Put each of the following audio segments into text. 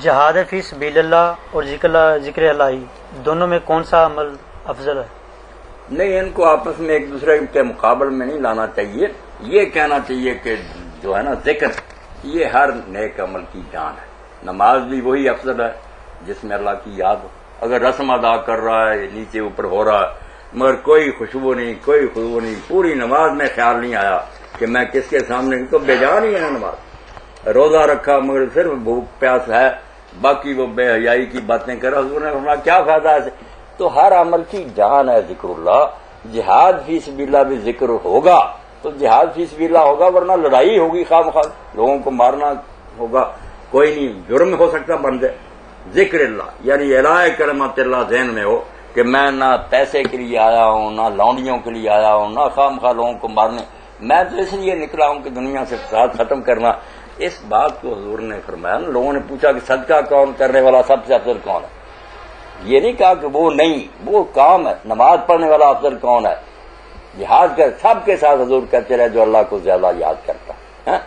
جہاد فی سبیل اللہ اور ذکر الہی دونوں میں کون سا عمل افضل ہے؟ نہیں، ان کو آپس میں ایک دوسرے کے مقابل میں نہیں لانا چاہیے. یہ کہنا چاہیے کہ جو ہے نا ذکر، یہ ہر نیک عمل کی جان ہے. نماز بھی وہی افضل ہے جس میں اللہ کی یاد ہو. اگر رسم ادا کر رہا ہے، نیچے اوپر ہو رہا ہے، مگر کوئی خوشبو نہیں، کوئی خوشبو نہیں، پوری نماز میں خیال نہیں آیا کہ میں کس کے سامنے، تو بے جان ہی ہے نماز. روزہ رکھا مگر صرف بھوک پیاس ہے، باقی وہ بے حیائی کی باتیں کر رہا. حضور نے فرمایا کیا فائدہ ہے؟ تو ہر عمل کی جان ہے ذکر اللہ. جہاد فی سبیل اللہ بھی ذکر ہوگا تو جہاد فی سبیل اللہ ہوگا، ورنہ لڑائی ہوگی خواہ مخواہ، لوگوں کو مارنا ہوگا. کوئی نہیں، جرم ہو سکتا بندے. ذکر اللہ یعنی اعلاء کلمت اللہ ذہن میں ہو کہ میں نہ پیسے کے لیے آیا ہوں، نہ لونڈیوں کے لیے آیا ہوں، نہ خواہ مخواہ لوگوں کو مارنے، میں تو اس لیے نکلا ہوں کہ دنیا سے فساد ختم کرنا. اس بات کو حضور نے فرمایا. لوگوں نے پوچھا کہ صدقہ کون کرنے والا سب سے افضل کون ہے؟ یہ نہیں کہا کہ وہ نہیں، وہ کام ہے. نماز پڑھنے والا افضل کون ہے؟ جہاد کر سب کے ساتھ حضور کہتے رہے جو اللہ کو زیادہ یاد کرتا ہے.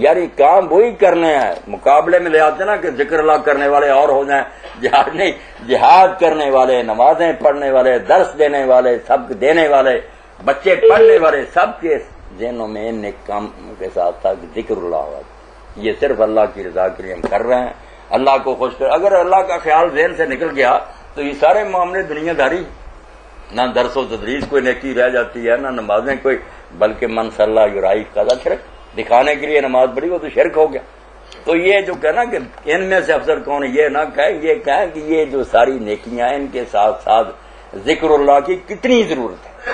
یعنی کام وہی کرنے ہیں. مقابلے میں لے آتے نا کہ ذکر اللہ کرنے والے اور ہو جائیں، جہاد نہیں. جہاد کرنے والے، نمازیں پڑھنے والے، درس دینے والے، سبق دینے والے، بچے پڑھنے والے، سب کے ذہنوں میں نیک کام کے ساتھ ساتھ ذکر اللہ ہوا. یہ صرف اللہ کی رضا کے لیے ہم کر رہے ہیں، اللہ کو خوش کر. اگر اللہ کا خیال ذہن سے نکل گیا تو یہ سارے معاملے دنیا داری. نہ درس و تدریس کوئی نیکی رہ جاتی ہے، نہ نمازیں کوئی، بلکہ من صلی یرائی قضا شرک، دکھانے کے لیے نماز پڑھی وہ تو شرک ہو گیا. تو یہ جو کہنا کہ ان میں سے افضل کون ہے، یہ نہ کہیں، یہ کہیں کہ یہ جو ساری نیکیاں ان کے ساتھ ساتھ ذکر اللہ کی کتنی ضرورت ہے.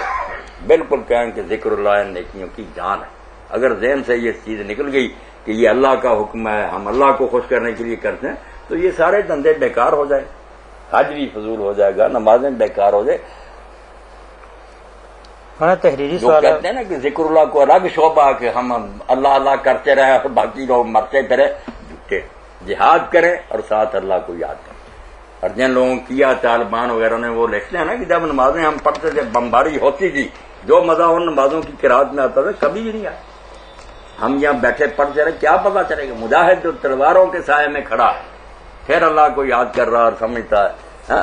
بالکل کہیں کہ ذکر اللہ ان نیکیوں کی جان ہے. اگر ذہن سے یہ چیز نکل گئی کہ یہ اللہ کا حکم ہے، ہم اللہ کو خوش کرنے کے لیے کرتے ہیں، تو یہ سارے دھندے بیکار ہو جائے. حج بھی فضول ہو جائے گا، نمازیں بیکار ہو جائے. تحریری جو کہتے ہیں نا کہ ذکر اللہ کو الگ شعبہ کہ ہم اللہ اللہ کرتے رہیں اور باقی لوگ مرتے پھرے، جھوٹے. جہاد کریں اور ساتھ اللہ کو یاد کریں. اور جن لوگوں کیا طالبان وغیرہ نے وہ لکھتے ہیں نا کہ جب نمازیں ہم پڑھتے تھے بمباری ہوتی تھی، جو مزہ ان نمازوں کی قرات میں آتا تھا کبھی بھی نہیں آیا. ہم یہاں بیٹھے پڑھتے رہے، کیا پتا چلے گا. مجاہد جو تلواروں کے سائے میں کھڑا پھر اللہ کو یاد کر رہا اور سمجھتا ہے.